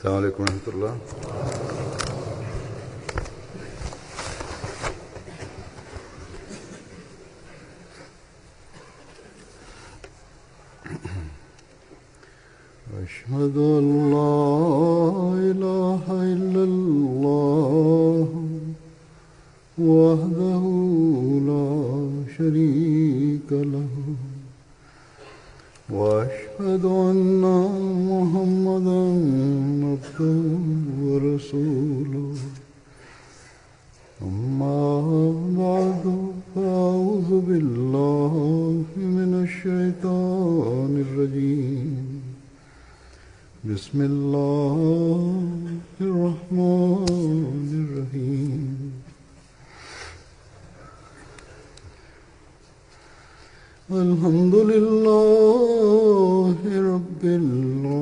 السلام عليكم ورحمة الله. أشهد أن لا إله إلا الله وحده لا شريك له وأشهد أن محمدا عبده ورسوله أما بعد فأعوذ بالله من الشيطان الرجيم بسم الله الرحمن الرحيم الحمد لله رب العالمين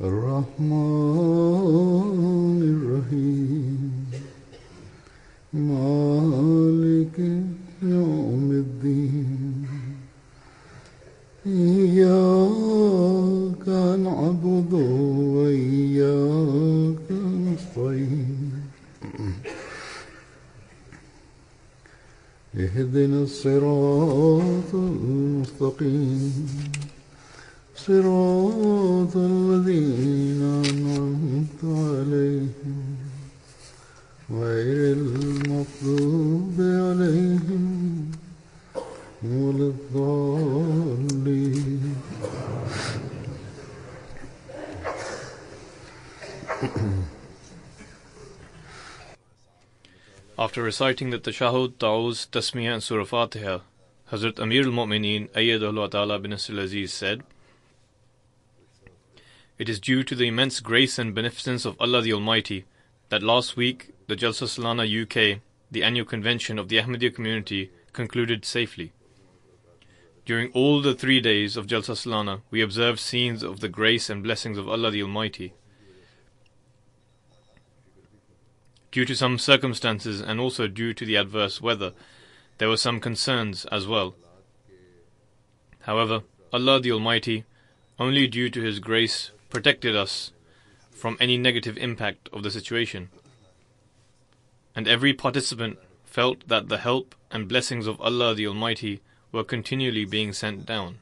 الرحمن الرحيم مالك يوم الدين إياك نعبد وإياك نستعين اهدنا الصراط المستقيم صراط الذين أنعمت عليهم غير المغضوب عليهم ولا الضالين. After reciting the Tashahhud, Ta'awuz, Tasmiyah and Surah Fatiha, Hazrat Amir al-Mu'mineen Ayyadahullah Ta'ala bin Nasr al-Aziz said, "It is due to the immense grace and beneficence of Allah the Almighty that last week the Jalsa Salana UK, the annual convention of the Ahmadiyya community, concluded safely. During all the 3 days of Jalsa Salana, we observed scenes of the grace and blessings of Allah the Almighty. Due to some circumstances and also due to the adverse weather, there were some concerns as well. However, Allah the Almighty, only due to His grace, protected us from any negative impact of the situation. And every participant felt that the help and blessings of Allah the Almighty were continually being sent down.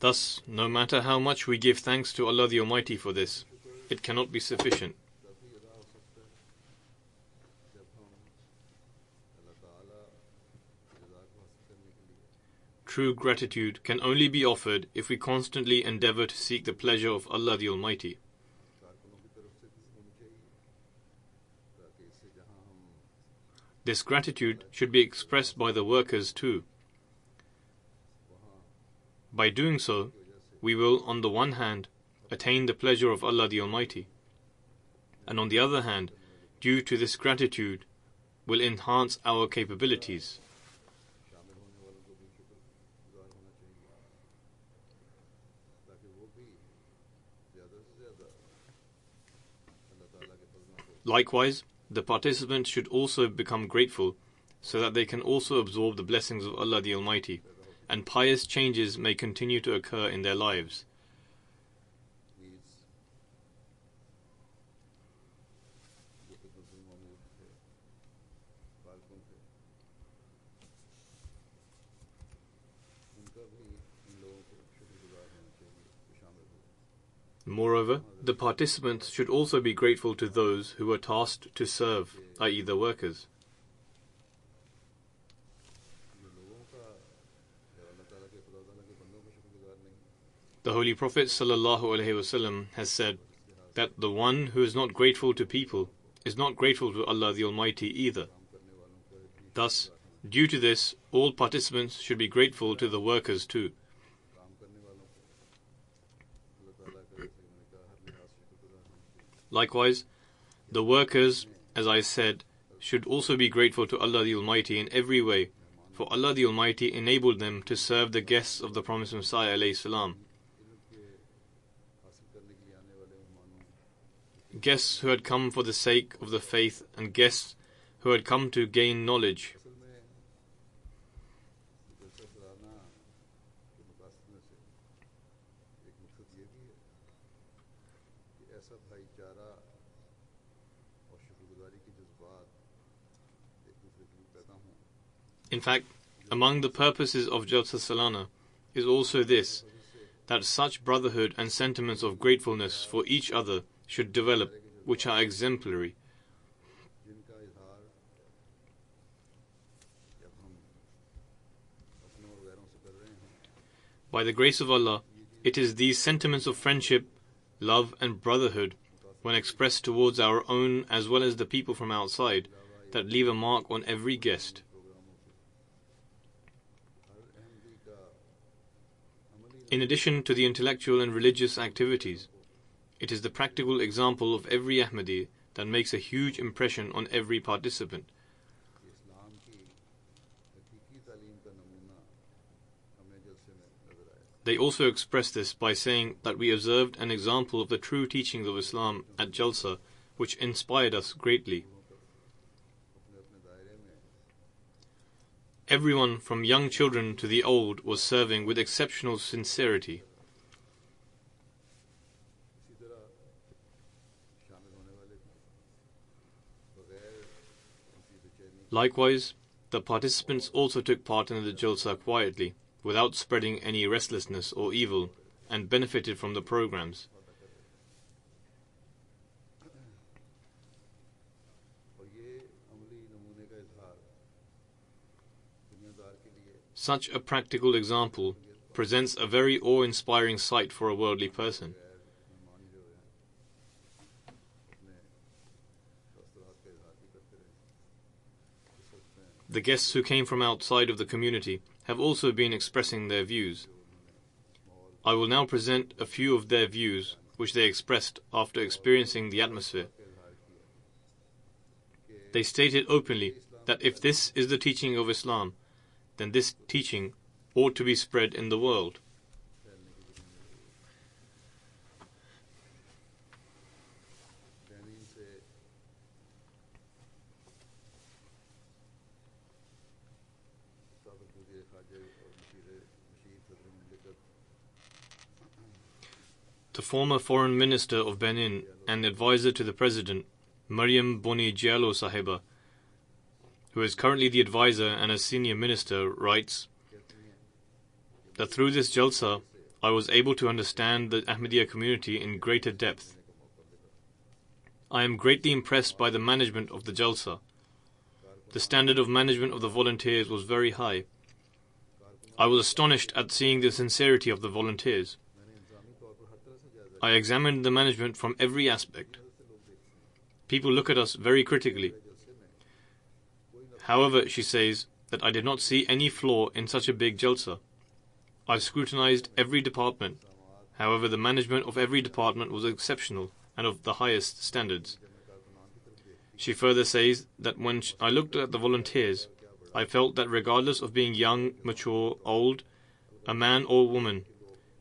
Thus, no matter how much we give thanks to Allah the Almighty for this, it cannot be sufficient. True gratitude can only be offered if we constantly endeavor to seek the pleasure of Allah the Almighty. This gratitude should be expressed by the workers too. By doing so, we will, on the one hand, attain the pleasure of Allah the Almighty, and on the other hand, due to this gratitude, will enhance our capabilities. Likewise, the participants should also become grateful so that they can also absorb the blessings of Allah the Almighty, and pious changes may continue to occur in their lives. Moreover, the participants should also be grateful to those who are tasked to serve, i.e. the workers. The Holy Prophet ﷺ has said that the one who is not grateful to people is not grateful to Allah the Almighty either. Thus, due to this, all participants should be grateful to the workers too. Likewise, the workers, as I said, should also be grateful to Allah the Almighty in every way, for Allah the Almighty enabled them to serve the guests of the promised Messiah alayhi salam. Guests who had come for the sake of the faith and guests who had come to gain knowledge. In fact, among the purposes of Jalsa Salana is also this, that such brotherhood and sentiments of gratefulness for each other should develop, which are exemplary. जिनका इजहार जब हम अपनों और गैरों से कर रहे हैं, By the grace of Allah, it is these sentiments of friendship, love and brotherhood, when expressed towards our own as well as the people from outside, that leave a mark on every guest. In addition to the intellectual and religious activities, it is the practical example of every Ahmadi that makes a huge impression on every participant. इस्लाम की हकीकी तालीम का नमूना हमें जलसे में नजर आया। They also express this by saying that we observed an example of the true teachings of Islam at Jalsa, which inspired us greatly. अपने अपने दायरे में Everyone from young children to the old was serving with exceptional sincerity. इसी तरह शामिल होने वाले थे बगैर किसी बेचैनी Likewise, the participants also took part in the Jalsa quietly, without spreading any restlessness or evil, and benefited from the programs. और ये अमली नमूने का इजहार दुनियादार के लिए Such a practical example presents a very awe-inspiring sight for a worldly person. मेहमान जो हैं अपने तसरात का इजहार भी करते रहे। इस वक्त में The guests who came from outside of the community have also been expressing their views. I will now present a few of their views which they expressed after experiencing the atmosphere. They stated openly that if this is the teaching of Islam, then this teaching ought to be spread in the world. Benin से साबिर वज़ीर ख़ारजा और machine सदर मुमलिकत The former foreign minister of Benin and advisor to the president, Mariam Boni Diallo Sahiba, who is currently the advisor and a senior minister, writes that through this Jalsa, I was able to understand the Ahmadiyya community in greater depth. I am greatly impressed by the management of the Jalsa. The standard of management of the volunteers was very high. I was astonished at seeing the sincerity of the volunteers. I examined the management from every aspect. People look at us very critically. However, she says that I did not see any flaw in such a big Jalsa. I scrutinized every department. However, the management of every department was exceptional and of the highest standards. She further says that when I looked at the volunteers, I felt that regardless of being young, mature, old, a man or woman,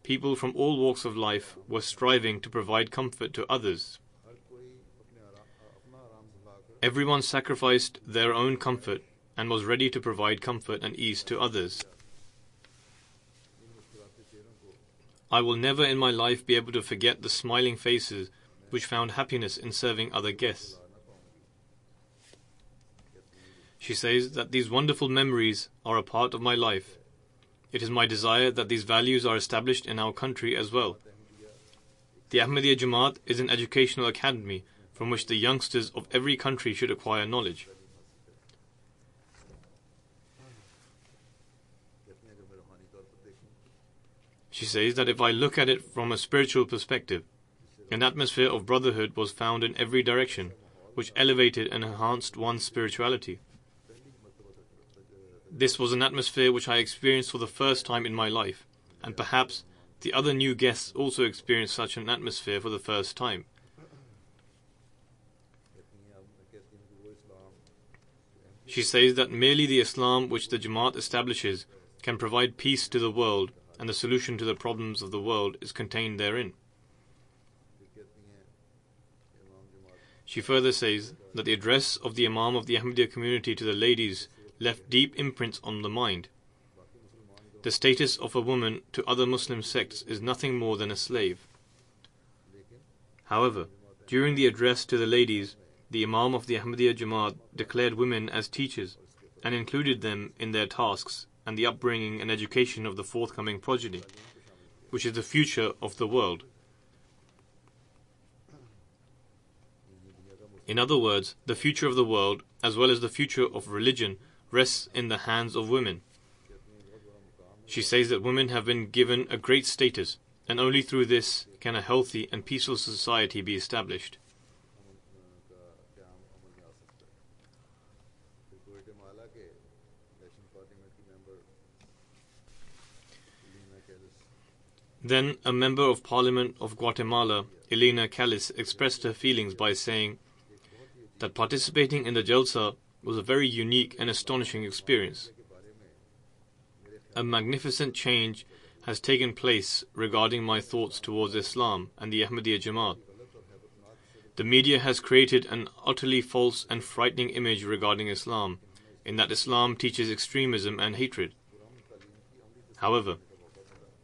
people from all walks of life were striving to provide comfort to others. हर कोई अपना आराम भुलाकर Everyone sacrificed their own comfort and was ready to provide comfort and ease to others. इन मुस्कुराते चेहरों को I will never in my life be able to forget the smiling faces which found happiness in serving other guests. She says that these wonderful memories are a part of my life. It is my desire that these values are established in our country as well. The Ahmadiyya Jamaat is an educational academy from which the youngsters of every country should acquire knowledge. कहते हैं अगर मैं रूहानी तौर पर देखूं She says that if I look at it from a spiritual perspective, an atmosphere of brotherhood was found in every direction, which elevated and enhanced one's spirituality. This was an atmosphere which I experienced for the first time in my life, and perhaps the other new guests also experienced such an atmosphere for the first time. कहती हैं अब मैं कहती हूँ कि वो इस्लाम She says that merely the Islam which the Jamaat establishes can provide peace to the world, and the solution to the problems of the world is contained therein. भी कहती हैं कि इमाम जमात She further says that the address of the Imam of the Ahmadiyya community to the ladies left deep imprints on the mind. The status of a woman to other Muslim sects is nothing more than a slave. However, during the address to the ladies, the Imam of the Ahmadiyya Jamaat declared women as teachers, and included them in their tasks and the upbringing and education of the forthcoming progeny, which is the future of the world. In other words, the future of the world, as well as the future of religion, rests in the hands of women. She says that women have been given a great status, and only through this can a healthy and peaceful society be established. Then a member of Parliament of Guatemala, Elena Callis, expressed her feelings by saying that participating in the Jalsa was a very unique and astonishing experience. A magnificent change has taken place regarding my thoughts towards Islam and the Ahmadiyya Jamaat. The media has created an utterly false and frightening image regarding Islam, in that Islam teaches extremism and hatred. However,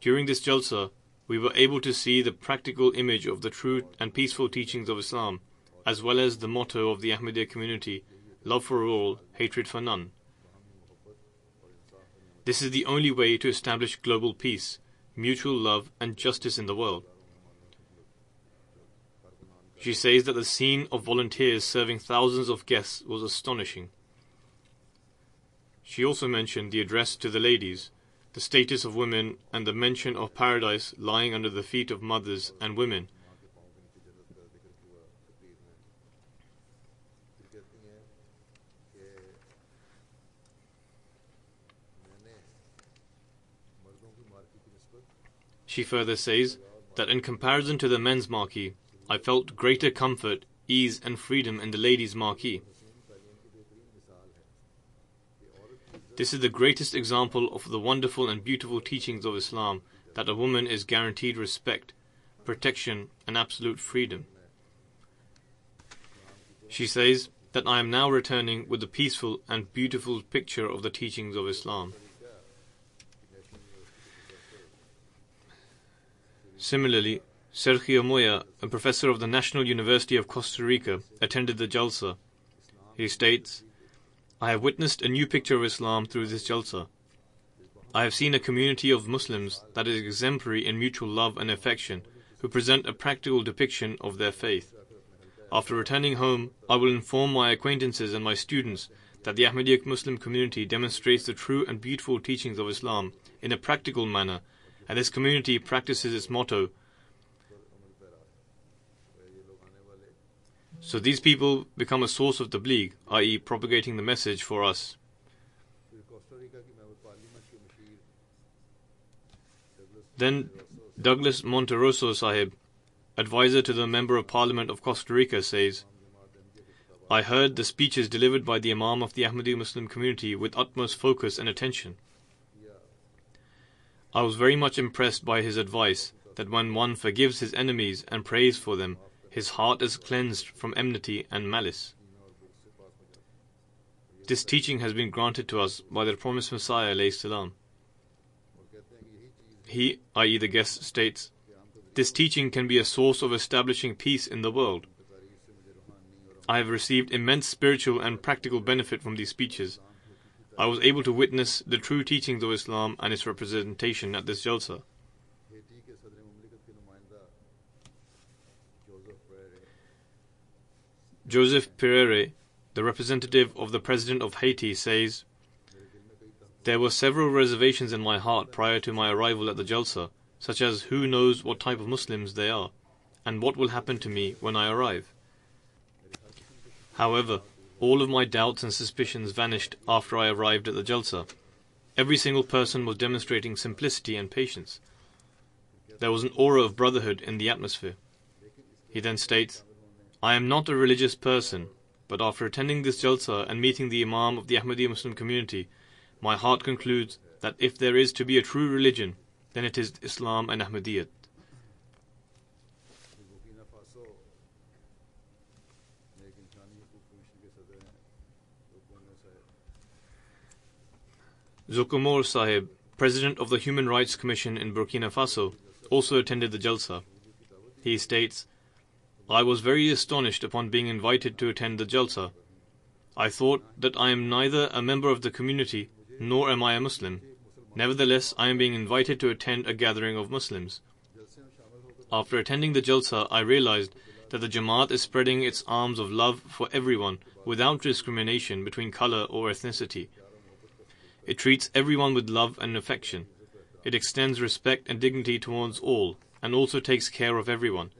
during this Jalsa, we were able to see the practical image of the true and peaceful teachings of Islam, as well as the motto of the Ahmadiyya community, love for all, hatred for none. This is the only way to establish global peace, mutual love and justice in the world. She says that the scene of volunteers serving thousands of guests was astonishing. She also mentioned the address to the ladies, the status of women, and the mention of paradise lying under the feet of mothers and women. She further says that in comparison to the men's marquee, I felt greater comfort, ease and freedom in the ladies' marquee. This is the greatest example of the wonderful and beautiful teachings of Islam, that a woman is guaranteed respect, protection and absolute freedom. She says that I am now returning with a peaceful and beautiful picture of the teachings of Islam. Similarly, Sergio Moya, a professor of the National University of Costa Rica, attended the Jalsa. He states, I have witnessed a new picture of Islam through this Jalsa. I have seen a community of Muslims that is exemplary in mutual love and affection, who present a practical depiction of their faith. After returning home, I will inform my acquaintances and my students that the Ahmadiyya Muslim community demonstrates the true and beautiful teachings of Islam in a practical manner, and this community practices its motto. So these people become a source of tabligh, i.e. propagating the message for us. Then Douglas Monteroso Sahib, advisor to the Member of Parliament of Costa Rica, says, I heard the speeches delivered by the Imam of the Ahmadiyya Muslim community with utmost focus and attention. I was very much impressed by his advice that when one forgives his enemies and prays for them, his heart is cleansed from enmity and malice. This teaching has been granted to us by the promised Messiah alayhi salam. He, i.e. the guest, states, this teaching can be a source of establishing peace in the world. I have received immense spiritual and practical benefit from these speeches. I was able to witness the true teachings of Islam and its representation at this Jalsa. Joseph Pereire, the representative of the President of Haiti, says, there were several reservations in my heart prior to my arrival at the Jalsa, such as who knows what type of Muslims they are, and what will happen to me when I arrive. However, all of my doubts and suspicions vanished after I arrived at the Jalsa. Every single person was demonstrating simplicity and patience. There was an aura of brotherhood in the atmosphere. He then states, I am not a religious person, but after attending this Jalsa and meeting the Imam of the Ahmadiyya Muslim community, my heart concludes that if there is to be a true religion, then it is Islam and Ahmadiyyat. Zokomor Sahib, President of the Human Rights Commission in Burkina Faso, also attended the Jalsa. He states, I was very astonished upon being invited to attend the Jalsa. I thought that I am neither a member of the community nor am I a Muslim. Nevertheless, I am being invited to attend a gathering of Muslims. After attending the Jalsa, I realized that the Jamaat is spreading its arms of love for everyone without discrimination between color or ethnicity. It treats everyone with love and affection. It extends respect and dignity towards all and also takes care of everyone.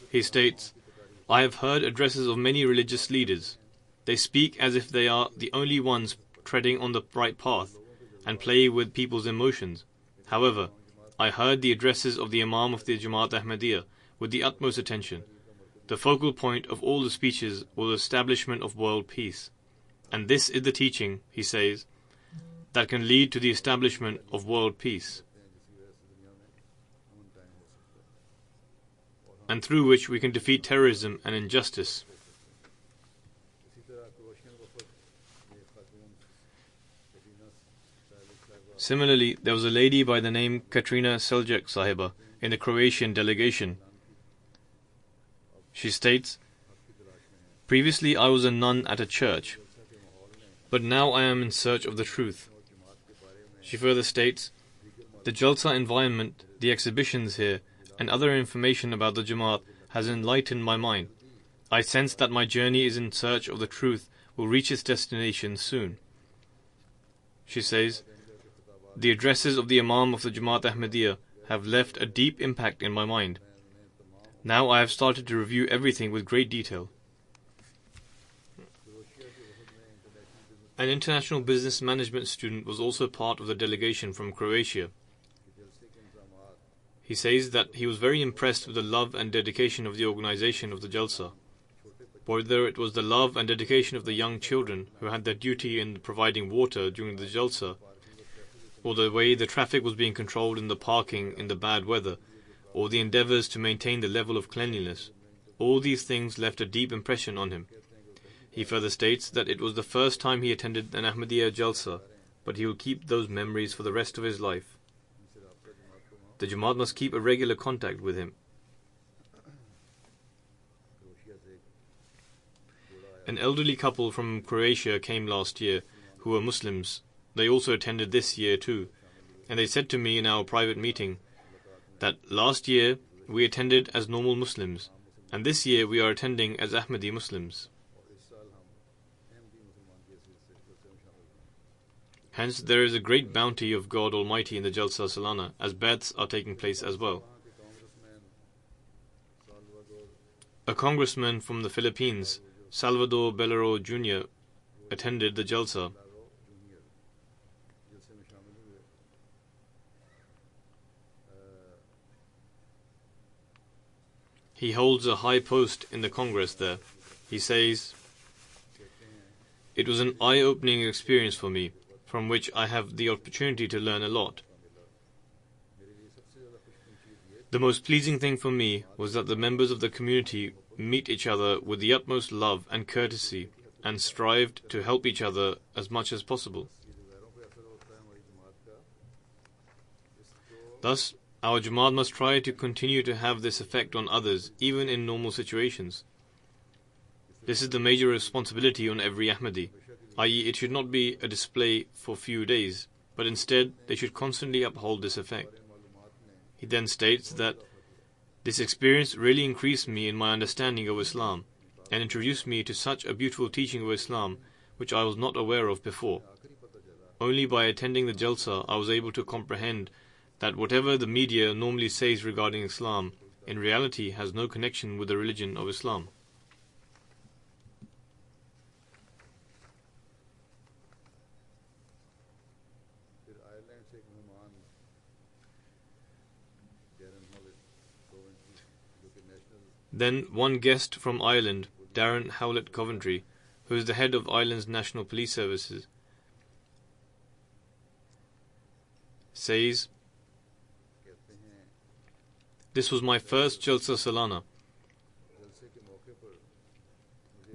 He states, I have heard addresses of many religious leaders. They speak as if they are the only ones treading on the right path and play with people's emotions. However, I heard the addresses of the Imam of the Jamaat Ahmadiyya with the utmost attention. The focal point of all the speeches was the establishment of world peace. And this is the teaching, he says, that can lead to the establishment of world peace, and through which we can defeat terrorism and injustice. Similarly, there was a lady by the name Katrina Seljuk Sahiba in the Croatian delegation. She states, previously I was a nun at a church, but now I am in search of the truth. She further states, the Jalsa environment, the exhibitions here, and other information about the Jamaat has enlightened my mind. I sense that my journey is in search of the truth will reach its destination soon. She says, the addresses of the Imam of the Jamaat Ahmadiyya have left a deep impact in my mind. Now I have started to review everything with great detail. An international business management student was also part of the delegation from Croatia. He says that he was very impressed with the love and dedication of the organization of the Jalsa. Whether it was the love and dedication of the young children who had their duty in providing water during the Jalsa, or the way the traffic was being controlled in the parking in the bad weather, or the endeavors to maintain the level of cleanliness, all these things left a deep impression on him. He further states that it was the first time he attended an Ahmadiyya Jalsa, but he will keep those memories for the rest of his life. The Jamaat must keep a regular contact with him. An elderly couple from Croatia came last year who were Muslims. They also attended this year too, and they said to me in our private meeting that last year we attended as normal Muslims, and this year we are attending as Ahmadi Muslims. Hence there is a great bounty of God Almighty in the Jalsa Salana, as baths are taking place as well. A congressman from the Philippines, Salvador Belero Jr., attended the Jalsa. He holds a high post in the Congress there. He says, it was an eye-opening experience for me, from which I have the opportunity to learn a lot. The most pleasing thing for me was that the members of the community meet each other with the utmost love and courtesy and strived to help each other as much as possible. Thus, our Jamaat must try to continue to have this effect on others, even in normal situations. This is the major responsibility on every Ahmadi, i.e., it should not be a display for few days, but instead they should constantly uphold this effect. He then states that this experience really increased me in my understanding of Islam and introduced me to such a beautiful teaching of Islam which I was not aware of before. Only by attending the Jalsa I was able to comprehend that whatever the media normally says regarding Islam, in reality has no connection with the religion of Islam. Then one guest from Ireland, Darren Howlett Coventry, who is the head of Ireland's National Police Services, says, this was my first Jalsa Salana.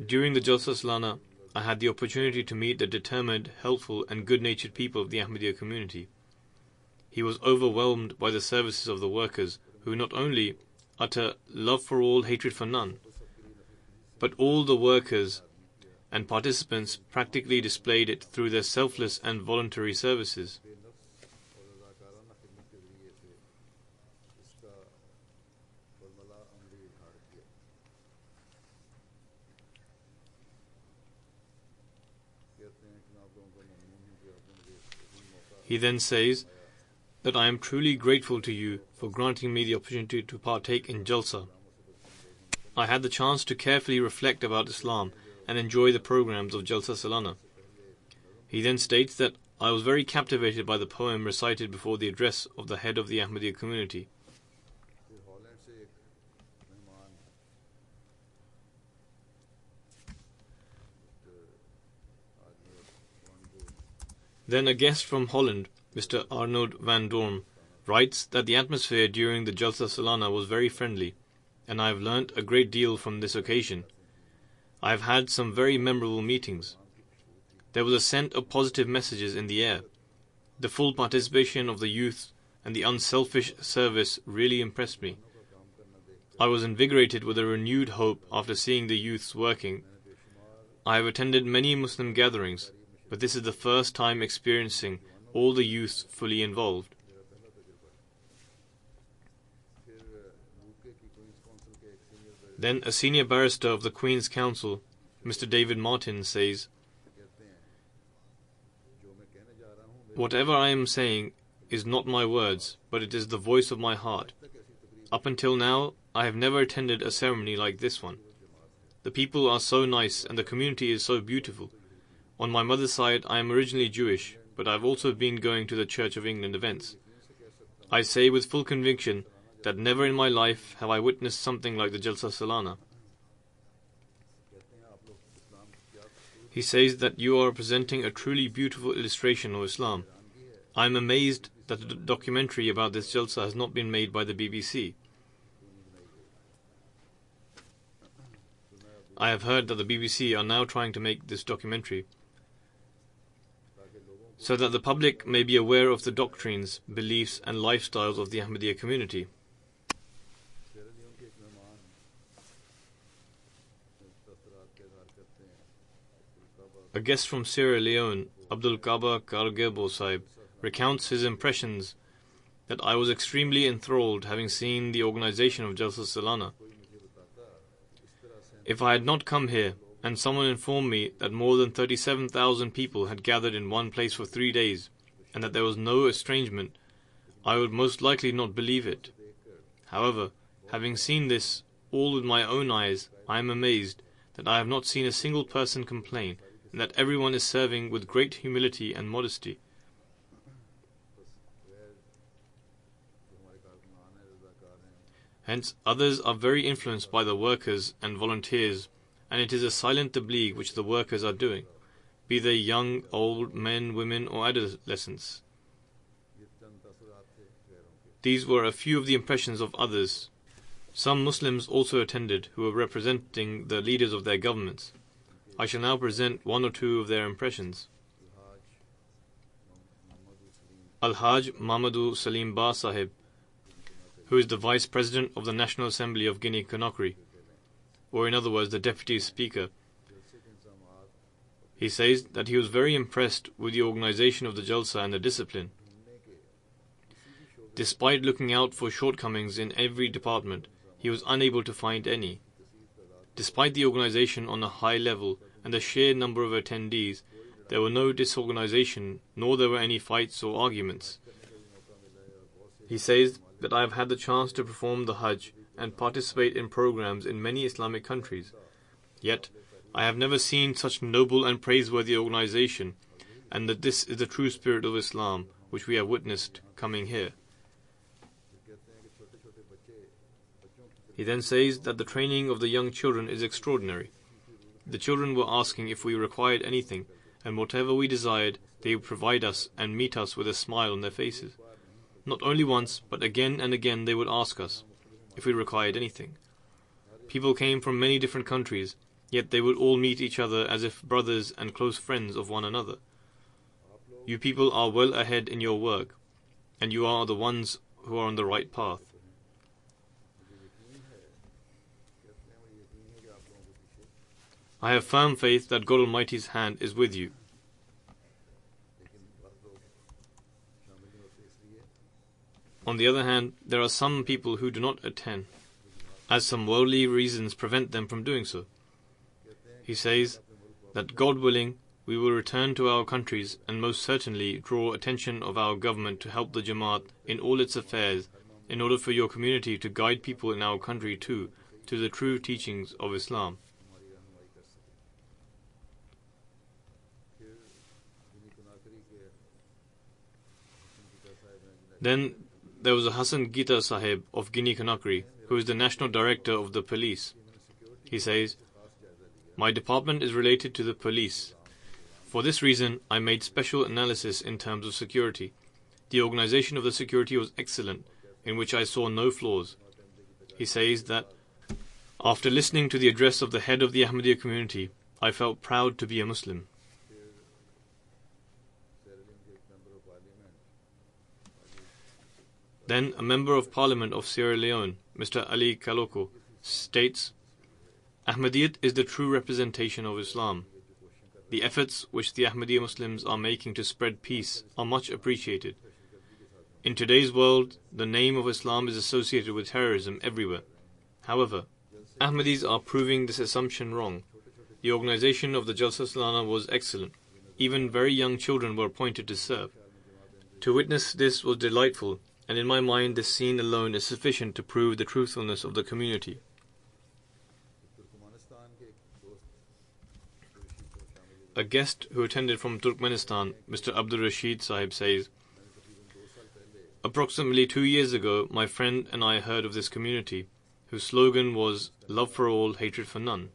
During the Jalsa Salana, I had the opportunity to meet the determined, helpful and good-natured people of the Ahmadiyya community. He was overwhelmed by the services of the workers, who not only utter love for all, hatred for none, but all the workers and participants practically displayed it through their selfless and voluntary services. बेनफ्स और रज़ाकाराना खिदमत के ज़रिए से इसका बरमला अमली इजहार किया। कहते हैं कि मैं आप लोगों का ममनून हूँ कि आपने मुझे यही मौका He then says that I am truly grateful to you for granting me the opportunity to partake in Jalsa. I had the chance to carefully reflect about Islam and enjoy the programs of Jalsa Salana. He then states that I was very captivated by the poem recited before the address of the head of the Ahmadiyya community. फिर Holland से एक मेहमान Then a guest from Holland, Mr. Arnold van Dorm, writes that the atmosphere during the Jalsa Salana was very friendly, and I have learnt a great deal from this occasion. I have had some very memorable meetings. There was a scent of positive messages in the air. The full participation of the youth and the unselfish service really impressed me. I was invigorated with a renewed hope after seeing the youths working. I have attended many Muslim gatherings, but this is the first time experiencing all the youths fully involved. Then a senior barrister of the Queen's Counsel, Mr. David Martin, says, "Whatever I am saying is not my words, but it is the voice of my heart. Up until now, I have never attended a ceremony like this one. The people are so nice and the community is so beautiful. On my mother's side, I am originally Jewish, but I have also been going to the Church of England events. I say with full conviction that never in my life have I witnessed something like the Jalsa Salana." He says that you are presenting a truly beautiful illustration of Islam. I am amazed that a documentary about this Jalsa has not been made by the BBC. I have heard that the BBC are now trying to make this documentary so that the public may be aware of the doctrines, beliefs and lifestyles of the Ahmadiyya community. A guest from Sierra Leone, Abdul Kaba Kargebo Sahib, recounts his impressions that I was extremely enthralled having seen the organization of Jalsa Salana. If I had not come here, and someone informed me that more than 37,000 people had gathered in one place for 3 days, and that there was no estrangement, I would most likely not believe it. However, having seen this all with my own eyes, I am amazed that I have not seen a single person complain, and that everyone is serving with great humility and modesty. Hence, others are very influenced by the workers and volunteers, and it is a silent tabligh which the workers are doing, be they young, old, men, women or adolescents. These were a few of the impressions of others. Some Muslims also attended who were representing the leaders of their governments. I shall now present one or two of their impressions. Al-Haj Mamadou Salim Ba Sahib, who is the Vice President of the National Assembly of Guinea-Conakry, or in other words, the Deputy Speaker. He says that he was very impressed with the organization of the Jalsa and the discipline. Despite looking out for shortcomings in every department, he was unable to find any. Despite the organization on a high level and the sheer number of attendees, there were no disorganization, nor there were any fights or arguments. He says that I have had the chance to perform the Hajj and participate in programs in many Islamic countries. Yet, I have never seen such noble and praiseworthy organization, and that this is the true spirit of Islam, which we have witnessed coming here. He then says that the training of the young children is extraordinary. The children were asking if we required anything, and whatever we desired, they would provide us and meet us with a smile on their faces. Not only once, but again and again they would ask us if we required anything. People came from many different countries, yet they would all meet each other as if brothers and close friends of one another. You people are well ahead in your work, and you are the ones who are on the right path. I have firm faith that God Almighty's hand is with you. लेकिन बहुत लोग शामिल नहीं होते इसलिए On the other hand, there are some people who do not attend, as some worldly reasons prevent them from doing so. He says that God willing, we will return to our countries and most certainly draw attention of our government to help the Jamaat in all its affairs in order for your community to guide people in our country too to the true teachings of Islam. हमारी रहनुमाई कर सके। फिर दिनी कुनाकरी के हसन गीता साहब हैं जिन्हें Then there was a Hassan Gita Sahib of Guinea Conakry, who is the National Director of the Police. He says, "My department is related to the police. For this reason, I made special analysis in terms of security. The organization of the security was excellent, in which I saw no flaws." He says that, "After listening to the address of the head of the Ahmadiyya community, I felt proud to be a Muslim." Then a member of parliament of Sierra Leone, Mr. Ali Kaloko, states, "Ahmadiyyat is the true representation of Islam. The efforts which the Ahmadiyya Muslims are making to spread peace are much appreciated. In today's world, the name of Islam is associated with terrorism everywhere. However, Ahmadis are proving this assumption wrong. The organization of the Jalsa Salana was excellent. Even very young children were appointed to serve. To witness this was delightful, and in my mind this scene alone is sufficient to prove the truthfulness of the community." Turkmenistan के एक दोस्त A guest who attended from Turkmenistan, Mr. Abdul Rashid Sahib, says, "Approximately 2 years ago, my friend and I heard of this community, whose slogan was love for all, hatred for none."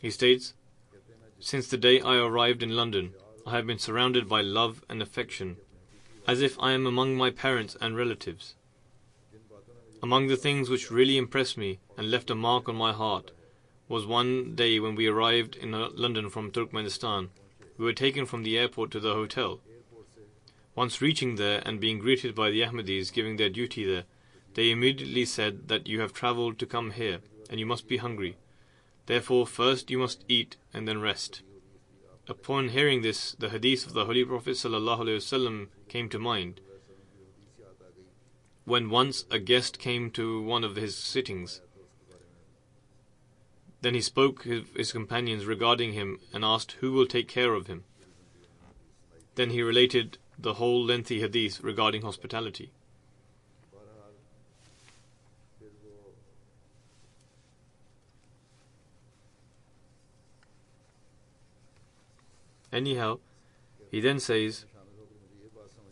He states, "Since the day I arrived in London, I have been surrounded by love and affection, as if I am among my parents and relatives. Among the things which really impressed me and left a mark on my heart was one day when we arrived in London from Turkmenistan. We were taken from the airport to the hotel. Once reaching there and being greeted by the Ahmadis giving their duty there, they immediately said that you have travelled to come here and you must be hungry. Therefore first you must eat and then rest." Upon hearing this, the hadith of the Holy Prophet ﷺ came to mind. When once a guest came to one of his sittings, then he spoke his companions regarding him and asked who will take care of him. Then he related the whole lengthy hadith regarding hospitality. Anyhow, he then says,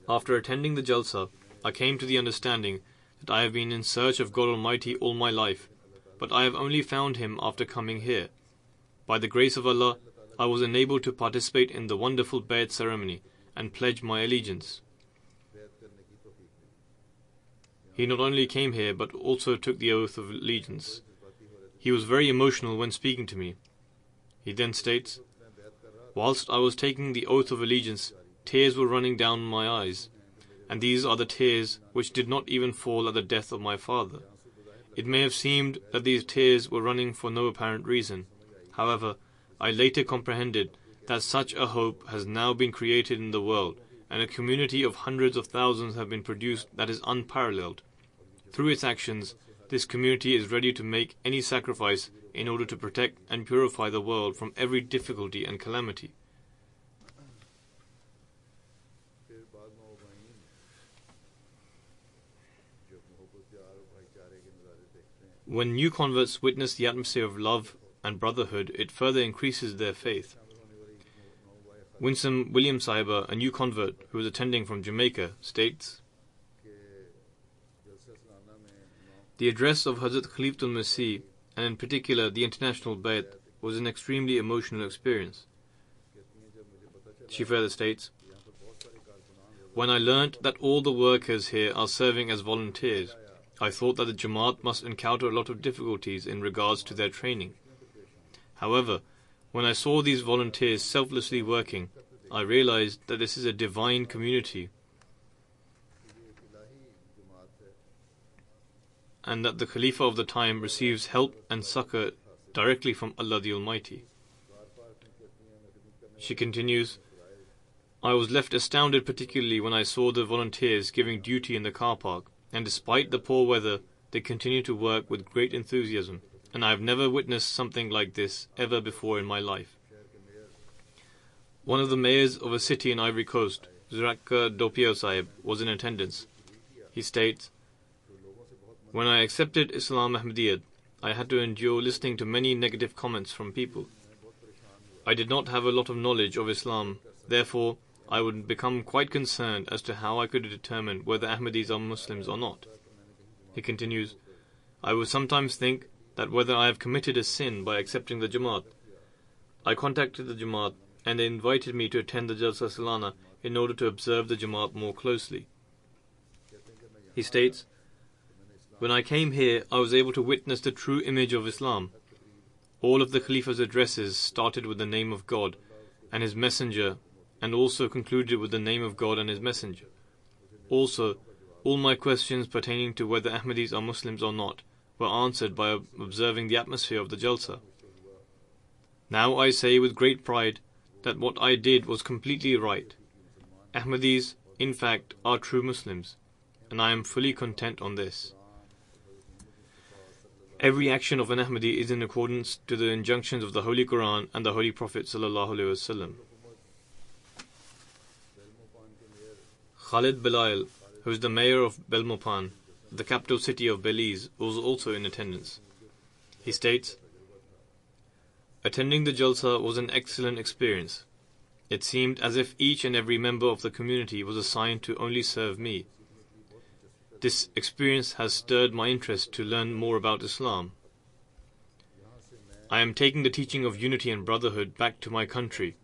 "After attending the Jalsa, I came to the understanding that I have been in search of God Almighty all my life, but I have only found Him after coming here. By the grace of Allah, I was enabled to participate in the wonderful Bayat ceremony and pledge my allegiance." He not only came here but also took the oath of allegiance. He was very emotional when speaking to me. He then states, "Whilst I was taking the oath of allegiance, tears were running down my eyes, and these are the tears which did not even fall at the death of my father. It may have seemed that these tears were running for no apparent reason. However, I later comprehended that such a hope has now been created in the world, and a community of hundreds of thousands have been produced that is unparalleled. Through its actions, this community is ready to make any sacrifice in order to protect and purify the world from every difficulty and calamity." When new converts witness the atmosphere of love and brotherhood, it further increases their faith. Winsome William Sahiba, a new convert who was attending from Jamaica, states, "The address of Hazrat Khalifatul Masih, and in particular the International Bayat, was an extremely emotional experience." She further states, "When I learnt that all the workers here are serving as volunteers, I thought that the Jamaat must encounter a lot of difficulties in regards to their training. However, when I saw these volunteers selflessly working, I realized that this is a divine community and that the Khalifa of the time receives help and succor directly from Allah the Almighty. She continues, I was left astounded, particularly when I saw the volunteers giving duty in the car park, and despite the poor weather, they continue to work with great enthusiasm, and I have never witnessed something like this ever before in my life. One of the mayors of a city in Ivory Coast, Zurakka Dopio Sahib, was in attendance. He states, when I accepted Islam Ahmadiyyat, I had to endure listening to many negative comments from people. I did not have a lot of knowledge of Islam, therefore I would become quite concerned as to how I could determine whether Ahmadis are Muslims or not. He continues, I would sometimes think that whether I have committed a sin by accepting the Jamaat. I contacted the Jamaat and they invited me to attend the Jalsa Salana in order to observe the Jamaat more closely. He states, when I came here, I was able to witness the true image of Islam. All of the Khalifa's addresses started with the name of God and His Messenger, and also concluded with the name of God and His Messenger. Also, all my questions pertaining to whether Ahmadis are Muslims or not were answered by observing the atmosphere of the Jalsa. Now I say with great pride that what I did was completely right. Ahmadis, in fact, are true Muslims, and I am fully content on this. Every action of an Ahmadi is in accordance to the injunctions of the Holy Quran and the Holy Prophet ﷺ. Khalid Belail, who is the mayor of Belmopan, the capital city of Belize, was also in attendance. He states, attending the Jalsa was an excellent experience. It seemed as if each and every member of the community was assigned to only serve me. This experience has stirred my interest to learn more about Islam. I am taking the teaching of unity and brotherhood back to my country.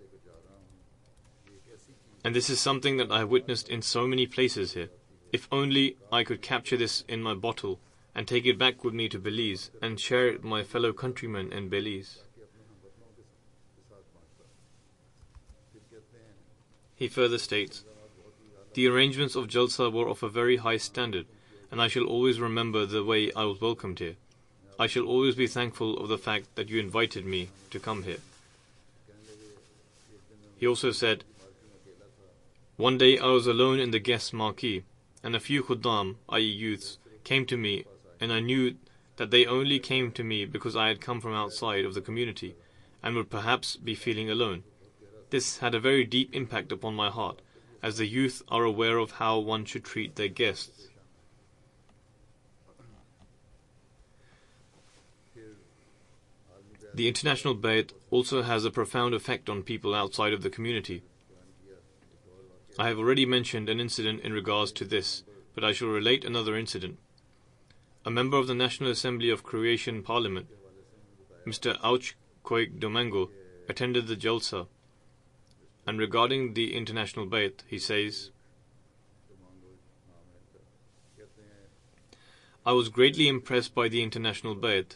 And this is something that I have witnessed in so many places here. If only I could capture this in my bottle and take it back with me to Belize and share it with my fellow countrymen in Belize. He further states, the arrangements of Jalsa were of a very high standard, and I shall always remember the way I was welcomed here. I shall always be thankful of the fact that you invited me to come here. He also said, one day I was alone in the guest marquee, and a few khuddam, i.e. youths, came to me, and I knew that they only came to me because I had come from outside of the community, and would perhaps be feeling alone. This had a very deep impact upon my heart, as the youth are aware of how one should treat their guests. The International Bayt also has a profound effect on people outside of the community. I have already mentioned an incident in regards to this, but I shall relate another incident. A member of the National Assembly of Croatian Parliament, Mr. Auch Koik Domingo, attended the Jalsa, and regarding the International Bayt, he says, I was greatly impressed by the International Bayt.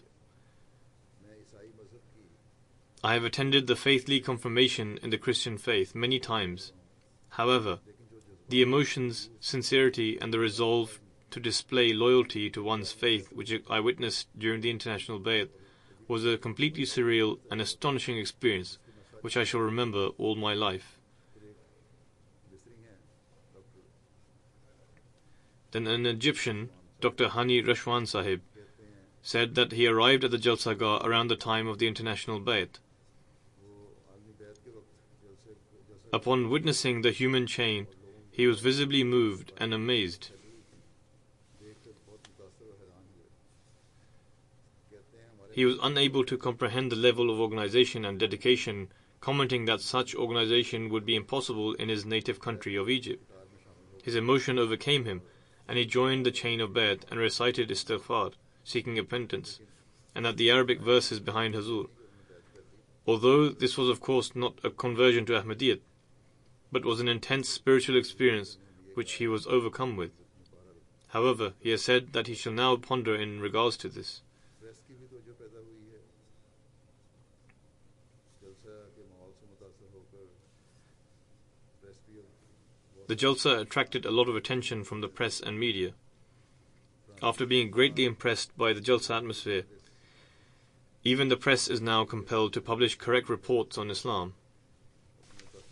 I have attended the Faithly confirmation in the Christian faith many times. However, the emotions, sincerity, and the resolve to display loyalty to one's faith which I witnessed during the International Bayt was a completely surreal and astonishing experience which I shall remember all my life. Then an Egyptian, Dr. Hani Rashwan Sahib, said that he arrived at the Jalsagah around the time of the International Bayt. Upon witnessing the human chain, he was visibly moved and amazed. He was unable to comprehend the level of organization and dedication, commenting that such organization would be impossible in his native country of Egypt. His emotion overcame him, and he joined the chain of Bayt and recited istighfar, seeking repentance, and that the Arabic verses behind Hazur. Although this was of course not a conversion to Ahmadiyyat, but was an intense spiritual experience which he was overcome with. However, he has said that he shall now ponder in regards to this. The Jalsa attracted a lot of attention from the press and media. After being greatly impressed by the Jalsa atmosphere, Even the press is now compelled to publish correct reports on Islam.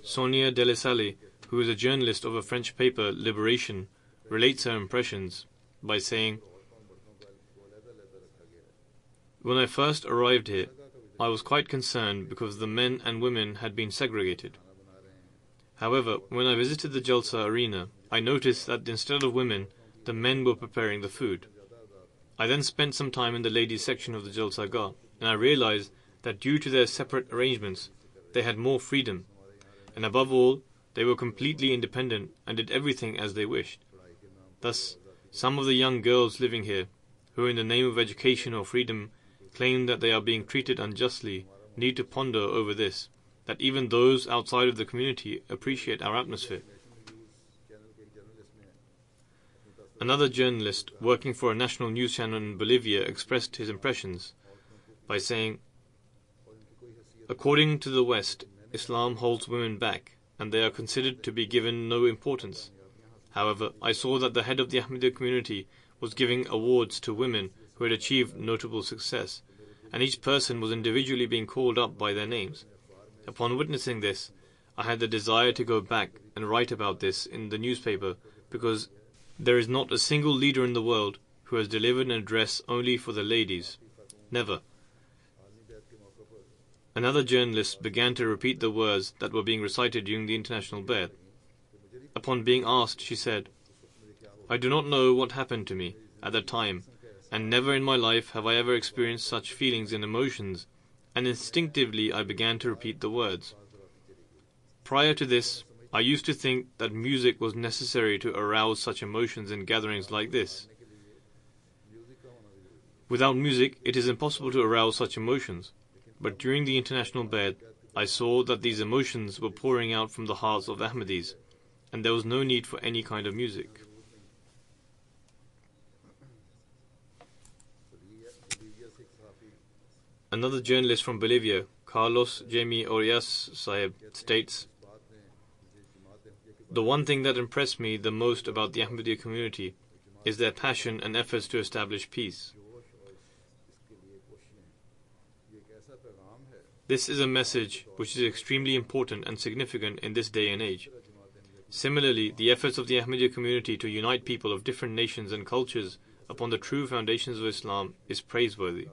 Sonia Delesalle, who is a journalist of a French paper, Liberation, relates her impressions by saying, "When I first arrived here, I was quite concerned because the men and women had been segregated. However, when I visited the Jalsa arena, I noticed that instead of women, the men were preparing the food. I then spent some time in the ladies section of the Jalsa Gah, and I realized that due to their separate arrangements, they had more freedom, and above all, they were completely independent and did everything as they wished. Thus, some of the young girls living here, who in the name of education or freedom claim that they are being treated unjustly, need to ponder over this, that even those outside of the community appreciate our atmosphere." Another journalist working for a national news channel in Bolivia expressed his impressions by saying, "According to the West, Islam holds women back, and they are considered to be given no importance. However, I saw that the head of the Ahmadiyya community was giving awards to women who had achieved notable success, and each person was individually being called up by their names. Upon witnessing this, I had the desire to go back and write about this in the newspaper, because there is not a single leader in the world who has delivered an address only for the ladies. Never." Another journalist began to repeat the words that were being recited during the International Bayat. Upon being asked, she said, "I do not know what happened to me at that time, and never in my life have I ever experienced such feelings and emotions, and instinctively I began to repeat the words. Prior to this, I used to think that music was necessary to arouse such emotions in gatherings like this. Without music, it is impossible to arouse such emotions. But during the International Bayat, I saw that these emotions were pouring out from the hearts of the Ahmadis, and there was no need for any kind of music." Another journalist from Bolivia, Carlos Jaime Orias Sahib, states, "The one thing that impressed me the most about the Ahmadiyya community is their passion and efforts to establish peace. This is a message which is extremely important and significant in this day and age. Similarly, the efforts of the Ahmadiyya community to unite people of different nations and cultures upon the true foundations of Islam is praiseworthy."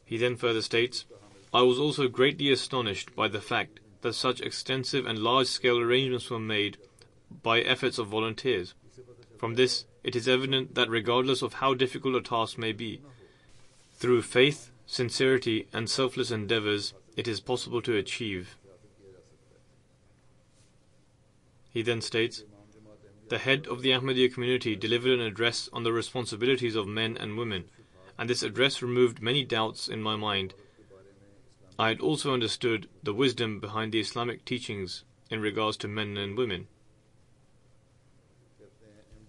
He then further states, "I was also greatly astonished by the fact that such extensive and large-scale arrangements were made by efforts of volunteers. From this, it is evident that regardless of how difficult a task may be, through faith, sincerity, and selfless endeavors, it is possible to achieve." He then states, "The head of the Ahmadiyya community delivered an address on the responsibilities of men and women, and this address removed many doubts in my mind. I had also understood the wisdom behind the Islamic teachings in regards to men and women."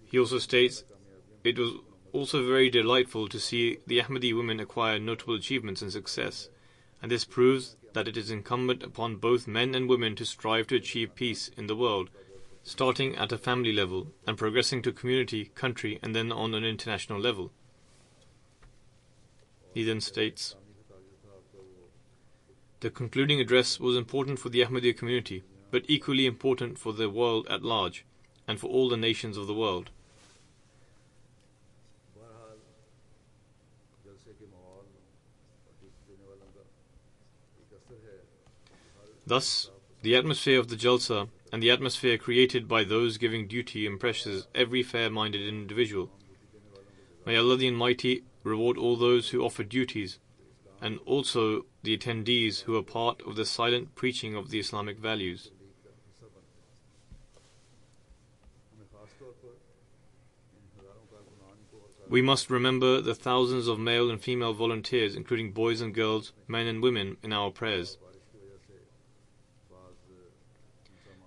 He also states, "It was also very delightful to see the Ahmadi women acquire notable achievements and success, and this proves that it is incumbent upon both men and women to strive to achieve peace in the world, starting at a family level and progressing to community, country, and then on an international level." He then states, "The concluding address was important for the Ahmadiyya community, but equally important for the world at large, and for all the nations of the world." Thus, the atmosphere of the Jalsa and the atmosphere created by those giving duty impresses every fair-minded individual. May Allah the Almighty reward all those who offer duties, and also the attendees who are part of the silent preaching of the Islamic values. We must remember the thousands of male and female volunteers, including boys and girls, men and women, in our prayers.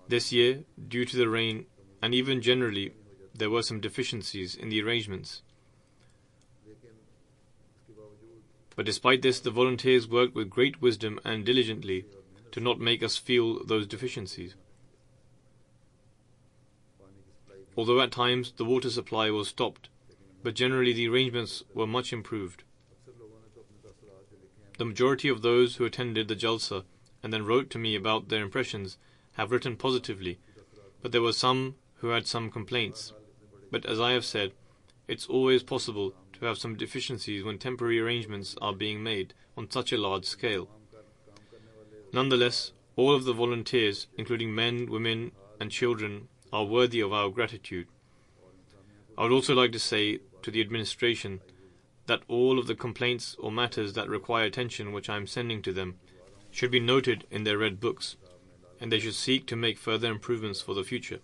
This year, due to the rain, and even generally, there were some deficiencies in the arrangements. But despite this, the volunteers worked with great wisdom and diligently to not make us feel those deficiencies. although at times the water supply was stopped, but generally the arrangements were much improved. The majority of those who attended the Jalsa and then wrote to me about their impressions have written positively, but there were some who had some complaints. But as I have said, it's always possible to have some deficiencies when temporary arrangements are being made on such a large scale. Nonetheless, all of the volunteers, including men, women and children, are worthy of our gratitude. I would also like to say to the administration that all of the complaints or matters that require attention which I am sending to them should be noted in their red books, and they should seek to make further improvements for the future.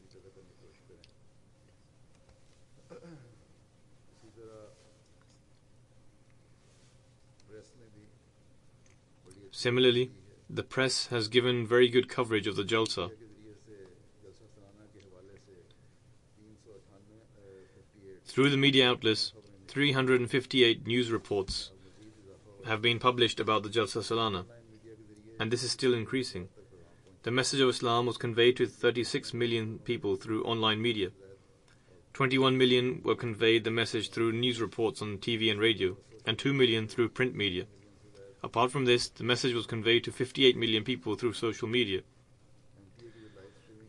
Similarly, the press has given very good coverage of the Jalsa. Through the media outlets, 358 news reports have been published about the Jalsa Salana, and this is still increasing. The message of Islam was conveyed to 36 million people through online media. 21 million were conveyed the message through news reports on TV and radio, and 2 million through print media. Apart from this, the message was conveyed to 58 million people through social media.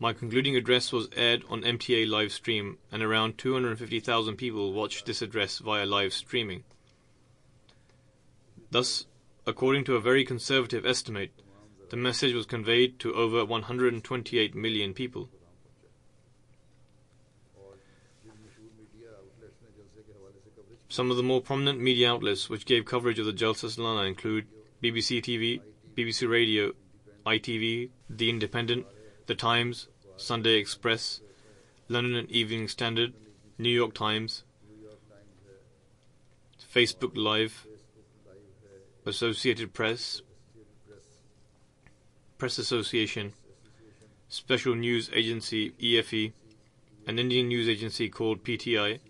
My concluding address was aired on MTA live stream, and around 250,000 people watched this address via live streaming. Thus, according to a very conservative estimate, the message was conveyed to over 128 million people. Some of the more prominent media outlets which gave coverage of the Jalsa Salana include BBC TV, BBC Radio, ITV, The Independent, The Times, Sunday Express, London Evening Standard, New York Times, Facebook Live, Associated Press, Press Association, Special News Agency EFE, an Indian news agency called PTI,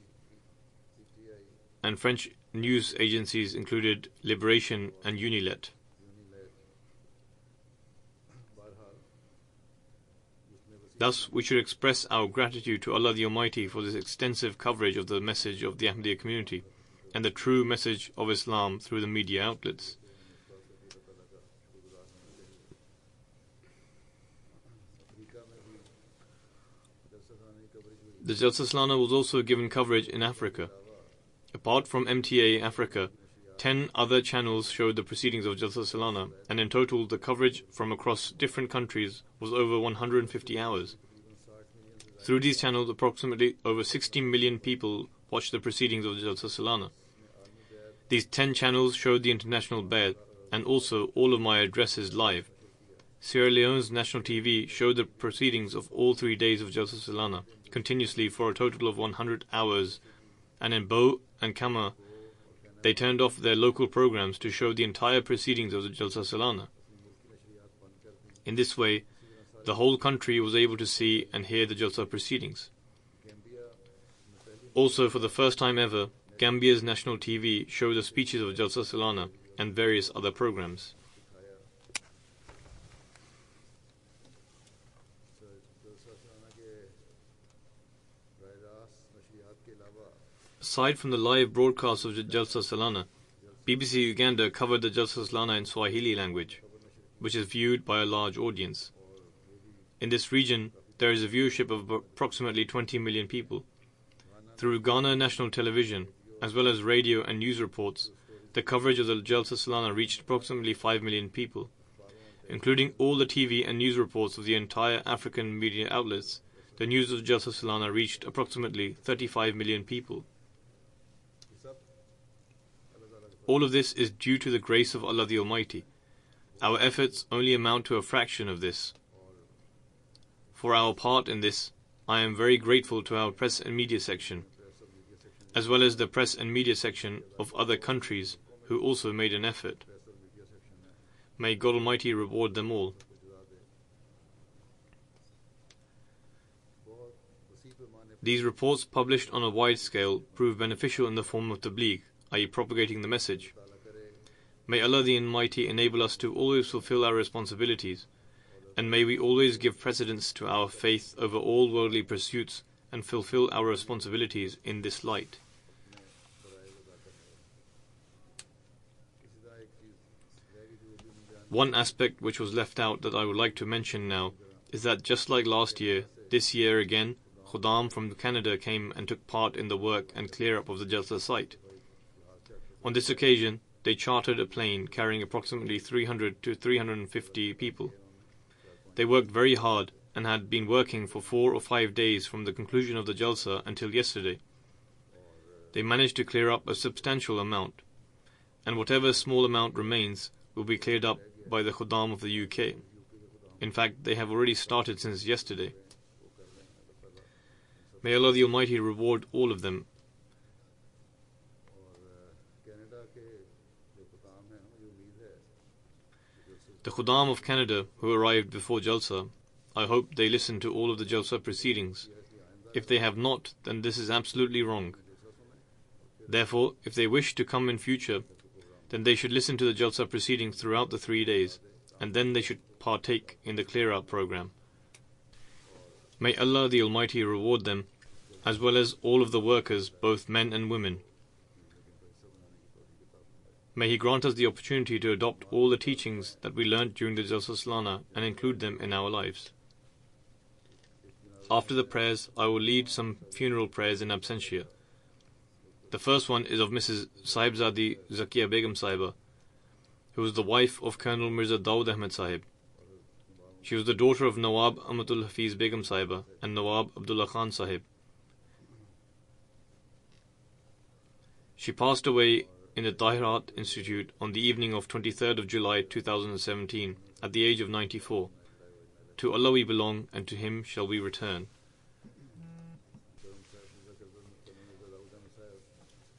and French news agencies included Liberation and Unilet. Thus, we should express our gratitude to Allah the Almighty for this extensive coverage of the message of the Ahmadiyya community and the true message of Islam through the media outlets. The Jalsa Salana was also given coverage in Africa. Apart from MTA Africa, 10 other channels showed the proceedings of Jalsa Salana, and in total the coverage from across different countries was over 150 hours. Through these channels, approximately over 60 million people watched the proceedings of Jalsa Salana. These 10 channels showed the international bayat and also all of my addresses live. Sierra Leone's national TV showed the proceedings of all 3 days of Jalsa Salana continuously for a total of 100 hours, and in Bo and Kama they turned off their local programs to show the entire proceedings of the Jalsa Salana. In this way, the whole country was able to see and hear the Jalsa proceedings. Also, for the first time ever, Gambia's national TV showed the speeches of Jalsa Salana and various other programs. Aside from the live broadcasts of the Jalsa Salana, BBC Uganda covered the Jalsa Salana in Swahili language, which is viewed by a large audience. In this region, there is a viewership of approximately 20 million people. Through Ghana National Television, as well as radio and news reports, the coverage of the Jalsa Salana reached approximately 5 million people. Including all the TV and news reports of the entire African media outlets, the news of Jalsa Salana reached approximately 35 million people. All of this is due to the grace of Allah the Almighty. Our efforts only amount to a fraction of this. For our part in this, I am very grateful to our press and media section, as well as the press and media section of other countries who also made an effort. May God Almighty reward them all. These reports, published on a wide scale, prove beneficial in the form of tabligh, i.e. propagating the message. May Allah the Almighty enable us to always fulfill our responsibilities, and may we always give precedence to our faith over all worldly pursuits, and fulfill our responsibilities in this light. One aspect which was left out that I would like to mention now is that just like last year, this year again, Khuddam from Canada came and took part in the work and clear up of the Jalsa site. On this occasion, they chartered a plane carrying approximately 300 to 350 people. They worked very hard and had been working for 4 or 5 days from the conclusion of the Jalsa until yesterday. They managed to clear up a substantial amount, and whatever small amount remains will be cleared up by the Khuddam of the UK. In fact, they have already started since yesterday. May Allah the Almighty reward all of them. The Khuddam of Canada who arrived before Jalsa, I hope they listen to all of the Jalsa proceedings. If they have not, then this is absolutely wrong. Therefore, if they wish to come in future, then they should listen to the Jalsa proceedings throughout the 3 days, and then they should partake in the clear-out program. May Allah the Almighty reward them, as well as all of the workers, both men and women. May He grant us the opportunity to adopt all the teachings that we learnt during the Jalsa Salana and include them in our lives. After the prayers, I will lead some funeral prayers in absentia. The first one is of Mrs. Sahibzadi Zakia Begum Sahiba, who was the wife of Colonel Mirza Daud Ahmed Sahib. She was the daughter of Nawab Amatul Hafiz Begum Sahiba and Nawab Abdullah Khan Sahib. She passed away in the Tahirat Institute on the evening of 23rd of July 2017 at the age of 94. To Allah we belong and to Him shall we return.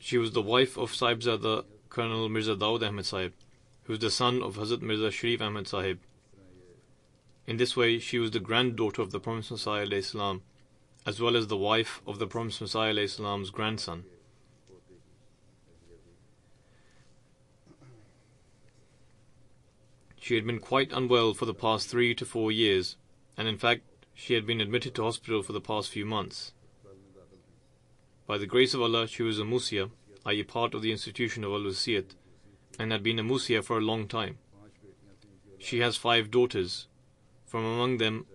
She was the wife of Sahibzada Colonel Mirza Daud Ahmed Sahib, who was the son of Hazrat Mirza Sharif Ahmed Sahib. In this way, she was the granddaughter of the Promised Messiah alayhi salam, as well as the wife of the Promised Messiah alayhi salam's grandson. She had been quite unwell for the past 3 to 4 years, and in fact, she had been admitted to hospital for the past few months. By the grace of Allah, she was a Musia, i.e. part of the institution of Al-Wasiyat, and had been a Musia for a long time. She has 5 daughters. From among them,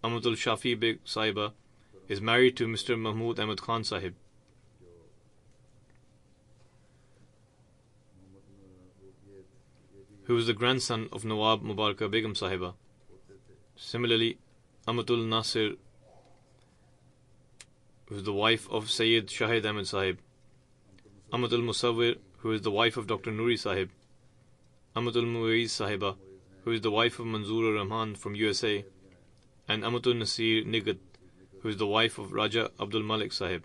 Amatul Shafi Beg Sahiba is married to Mr. Mahmud Ahmed Khan Sahib. Who was the grandson of Nawab Mubaraka Begum Sahiba. Similarly, Amatul Nasir, who is the wife of Sayyid Shahid Ahmed Sahib. Amatul Musawwir, who is the wife of Dr. Nuri Sahib. Amatul Muiz Sahiba, who is the wife of Manzoor Rahman from USA. And Amatul Nasir Nigat, who is the wife of Raja Abdul Malik Sahib.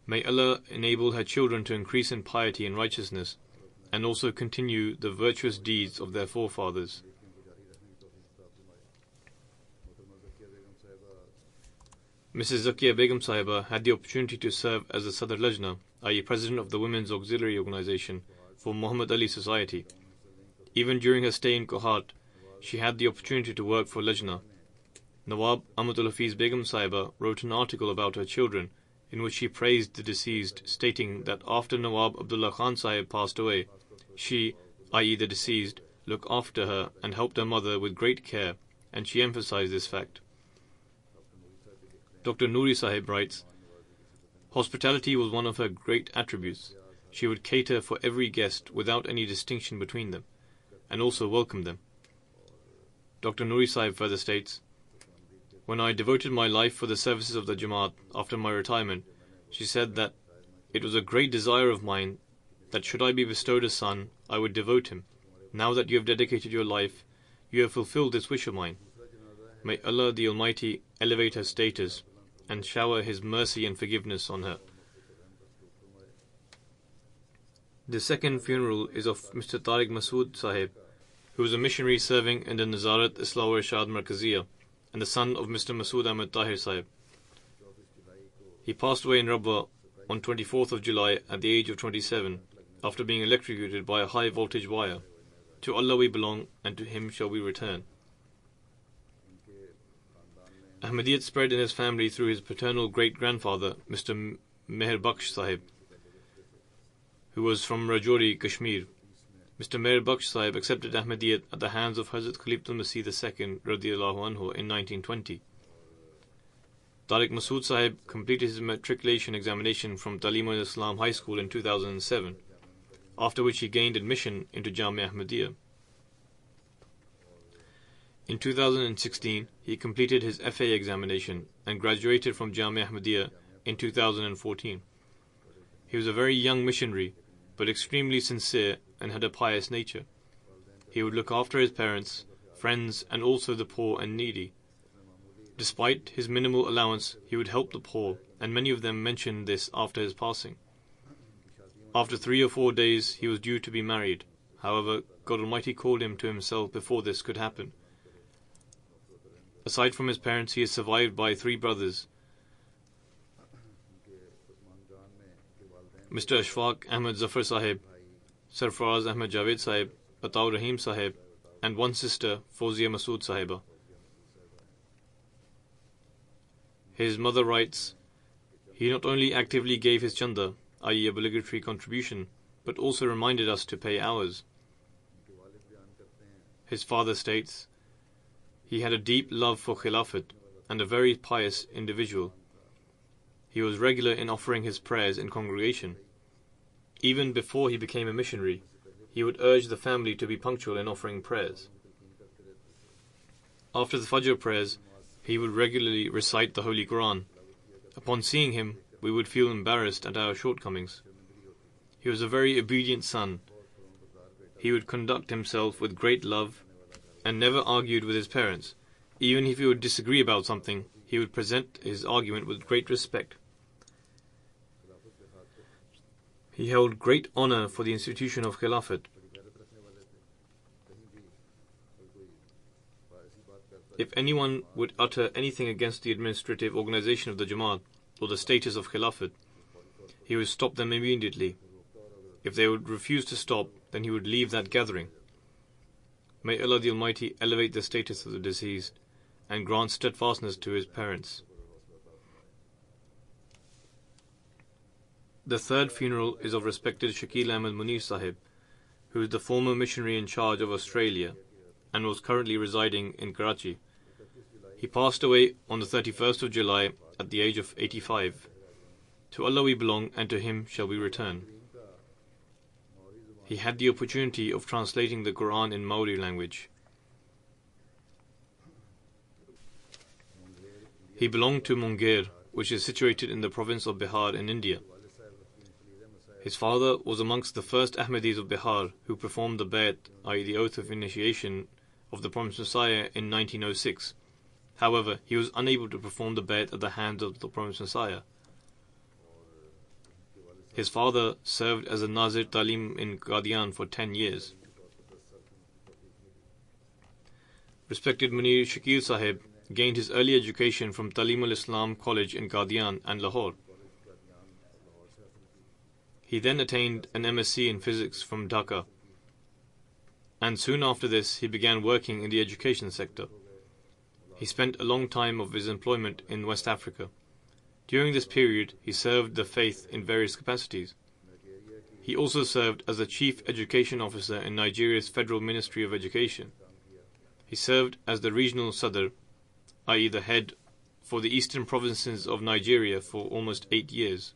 May Allah enable her children to increase in piety and righteousness, and also continue the virtuous deeds of their forefathers. Mrs. Zakia Begum Sahiba had the opportunity to serve as the Sadr Lajna, i.e. President of the Women's Auxiliary Organization for Muhammad Ali Society. Even during her stay in Kohat, she had the opportunity to work for Lajna. Nawab Amatul Hafiz Begum Sahiba wrote an article about her children, in which she praised the deceased, stating that after Nawab Abdullah Khan Sahib passed away, she, i.e. the deceased, looked after her and helped her mother with great care, and she emphasized this fact. Dr. Nuri Sahib writes, hospitality was one of her great attributes. She would cater for every guest without any distinction between them, and also welcome them. Dr. Nuri Sahib further states, when I devoted my life for the services of the Jamaat after my retirement, she said that it was a great desire of mine that should I be bestowed a son, I would devote him. Now that you have dedicated your life, you have fulfilled this wish of mine. May Allah the Almighty elevate her status and shower His mercy and forgiveness on her. The second funeral is of Mr. Tariq Masood Sahib, who was a missionary serving in the Nazarat Islah wa Irshad Markaziyah, and the son of Mr. Masood Ahmed Tahir Sahib. He passed away in Rabwa on 24th of July at the age of 27, after being electrocuted by a high voltage wire. To Allah we belong, and to Him shall we return. Ahmadiyyat spread in his family through his paternal great-grandfather, Mr. Meher Bakhsh Sahib, who was from Rajouri, Kashmir. Mr. Meher Bakhsh Sahib accepted Ahmadiyyat at the hands of Hazrat Khalifatul Masih II radiyallahu anhu in 1920. Tariq Masood Sahib completed his matriculation examination from Talim al-Islam High School in 2007, after which he gained admission into Jamia Ahmadiyya. In 2016, he completed his FA examination and graduated from Jamia Ahmadiyya in 2014. He was a very young missionary, but extremely sincere and had a pious nature. He would look after his parents, friends, and also the poor and needy. Despite his minimal allowance, he would help the poor, and many of them mentioned this after his passing. After 3 or 4 days, he was due to be married. However, God Almighty called him to Himself before this could happen. Aside from his parents, he is survived by 3 brothers, Mr. Ashfaq Ahmed Zafar Sahib, Sarfaraz Ahmed Javed Sahib, Ataur Rahim Sahib, and 1 sister, Fawzia Masood Sahiba. His mother writes, he not only actively gave his chanda, i.e. obligatory contribution, but also reminded us to pay ours. His father states, he had a deep love for Khilafat and a very pious individual. He was regular in offering his prayers in congregation. Even before he became a missionary, he would urge the family to be punctual in offering prayers. After the Fajr prayers, he would regularly recite the Holy Quran. Upon seeing him, we would feel embarrassed at our shortcomings. He was a very obedient son. He would conduct himself with great love and never argued with his parents. Even if he would disagree about something, he would present his argument with great respect. He held great honor for the institution of Khilafat. If anyone would utter anything against the administrative organization of the Jamaat or the status of Khilafat, he would stop them immediately. If they would refuse to stop, then he would leave that gathering. May Allah the Almighty elevate the status of the deceased and grant steadfastness to his parents. The third funeral is of respected Shakil Ahmed Munir Sahib, who is the former missionary in charge of Australia and was currently residing in Karachi. He passed away on the 31st of July at the age of 85. To Allah we belong and to Him shall we return. He had the opportunity of translating the Quran in Maori language. He belonged to Munger, which is situated in the province of Bihar in India. His father was amongst the first Ahmadis of Bihar who performed the Bayat, i.e. the oath of initiation of the Promised Messiah in 1906. However, he was unable to perform the Bayat at the hands of the Promised Messiah. His father served as a Nazir Talim in Qadian for 10 years. Respected Munir Shakil Sahib gained his early education from Talim al-Islam College in Qadian and Lahore. He then attained an MSc in physics from Dhaka, and soon after this he began working in the education sector. He spent a long time of his employment in West Africa. During this period, he served the faith in various capacities. He also served as the Chief Education Officer in Nigeria's Federal Ministry of Education. He served as the Regional Sadr, i.e. the head for the eastern provinces of Nigeria for almost 8 years.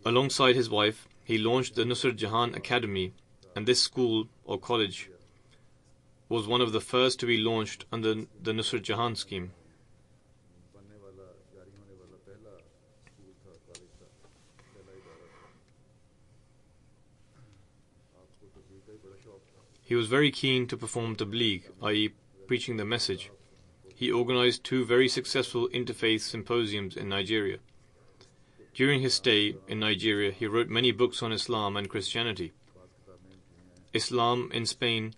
Alongside his wife, he launched the Nusrat Jahan Academy, and this school or college was one of the first to be launched under the Nusrat Jahan scheme. He was very keen to perform tabligh, i.e. preaching the message. He organized 2 very successful interfaith symposiums in Nigeria. During his stay in Nigeria, he wrote many books on Islam and Christianity. Islam in Spain,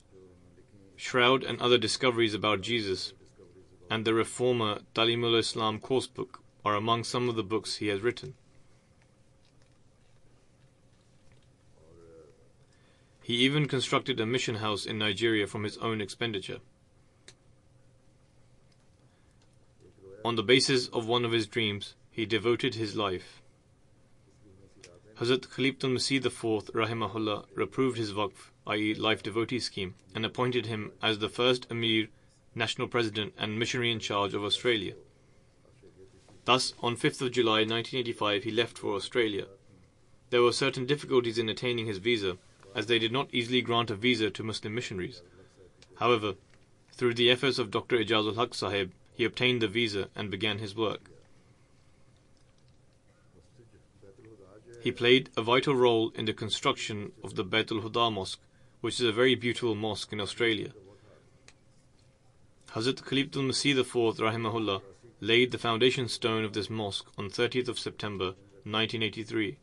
Shroud and Other Discoveries About Jesus, and the Reformer Talim al-Islam course book are among some of the books he has written. He even constructed a mission house in Nigeria from his own expenditure. On the basis of one of his dreams, he devoted his life. Hazrat Khalifatul Masih IV rahimahullah reproved his waqf, i.e. life devotee scheme, and appointed him as the first Amir, national president and missionary in charge of Australia. Thus, on 5th of July 1985, he left for Australia. There were certain difficulties in attaining his visa, as they did not easily grant a visa to Muslim missionaries. However, through the efforts of Dr. Ijazul Haq Sahib, he obtained the visa and began his work. He played a vital role in the construction of the Baitul Huda Mosque, which is a very beautiful mosque in Australia. Hazrat Khalifatul Masih IV rahimahullah laid the foundation stone of this mosque on 30th of September 1983.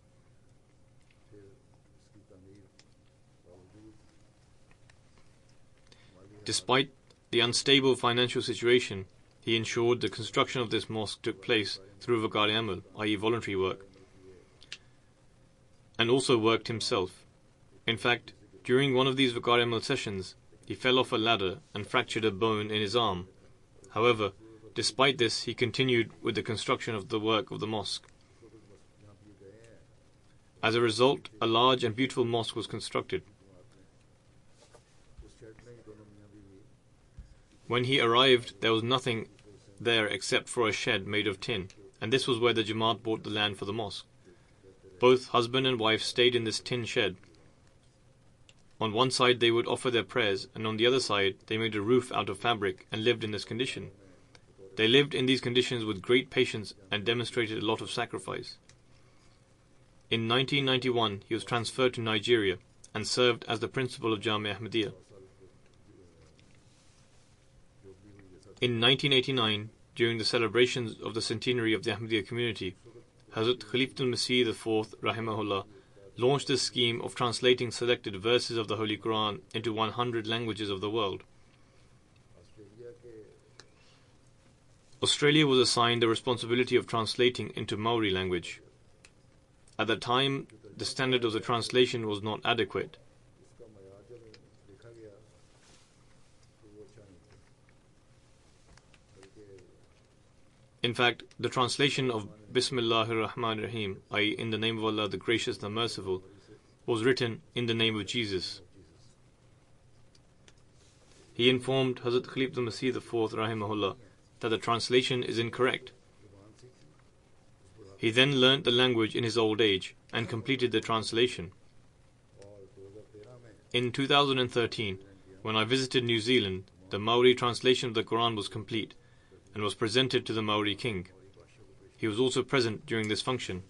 Despite the unstable financial situation, he ensured the construction of this mosque took place through Vakar-e-Amal, i.e. voluntary work, and also worked himself. In fact, during one of these Vakar-e-Amal sessions, he fell off a ladder and fractured a bone in his arm. However, despite this, he continued with the construction of the work of the mosque. As a result, a large and beautiful mosque was constructed. When he arrived, there was nothing there except for a shed made of tin, and this was where the Jamaat bought the land for the mosque. Both husband and wife stayed in this tin shed. On one side they would offer their prayers, and on the other side they made a roof out of fabric and lived in this condition. They lived in these conditions with great patience and demonstrated a lot of sacrifice. In 1991, he was transferred to Nigeria and served as the principal of Jamia Ahmadiyya. In 1989, during the celebrations of the centenary of the Ahmadiyya community, Hazrat Khalifatul Masih IV rahimahullah launched a scheme of translating selected verses of the Holy Quran into 100 languages of the world. Australia was assigned the responsibility of translating into Maori language. At the time, the standard of the translation was not adequate. In fact, the translation of Bismillahir Rahmanir Rahim, i.e. in the name of Allah, the Gracious, the Merciful, was written in the name of Jesus. He informed Hazrat Khalifatul Masih IV rahimahullah that the translation is incorrect. He then learnt the language in his old age and completed the translation. In 2013, when I visited New Zealand, the Maori translation of the Quran was complete and was presented to the Maori king. He was also present during this function.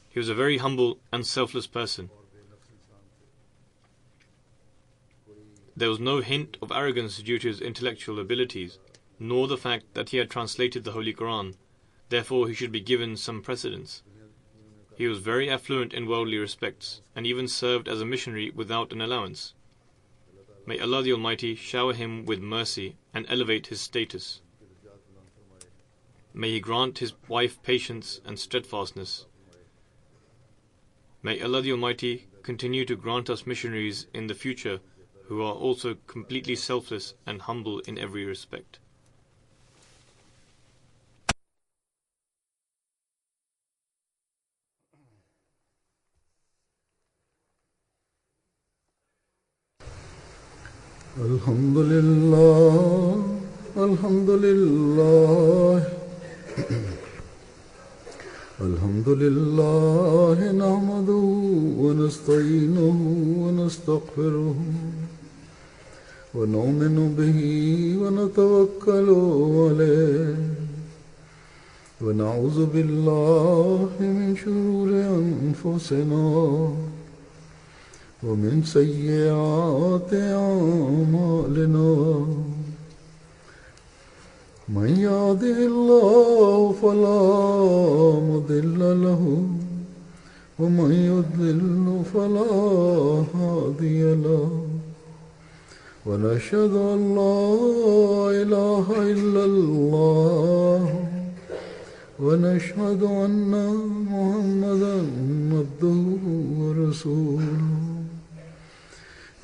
He was a very humble and selfless person. There was no hint of arrogance due to his intellectual abilities, nor the fact that he had translated the Holy Quran. Therefore, he should be given some precedence. He was very affluent in worldly respects, and even served as a missionary without an allowance. May Allah the Almighty shower him with mercy and elevate his status. May He grant his wife patience and steadfastness. May Allah the Almighty continue to grant us missionaries in the future who are also completely selfless and humble in every respect. Alhamdulillah, Alhamdulillah, Alhamdulillah, nahmaduhu wa nasta'inuhu wa nastaghfiruhu wa nu'minu bihi wa natawakkalu alayhi wa na'udhu billahi min shururi anfusina ومن سيئات أعمالنا من يهده الله فلا مضل له ومن يضلل فلا هادي له ونشهد أن لا إله إلا الله ونشهد أن محمدا عبده ورسوله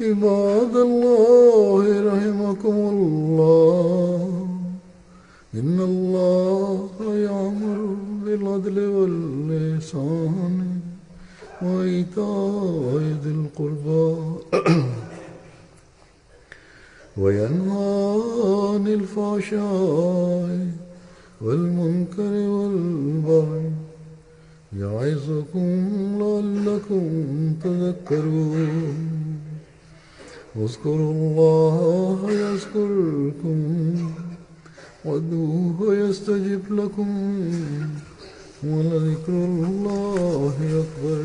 عباد الله رحمكم الله إن الله يأمر بالعدل والإحسان وإيتاء ذي القربى وينهى عن الفحشاء والمنكر والبغي يعظكم لعلكم تذكرون اذكروا الله يذكركم وادعوه يستجب لكم ولذكر الله أكبر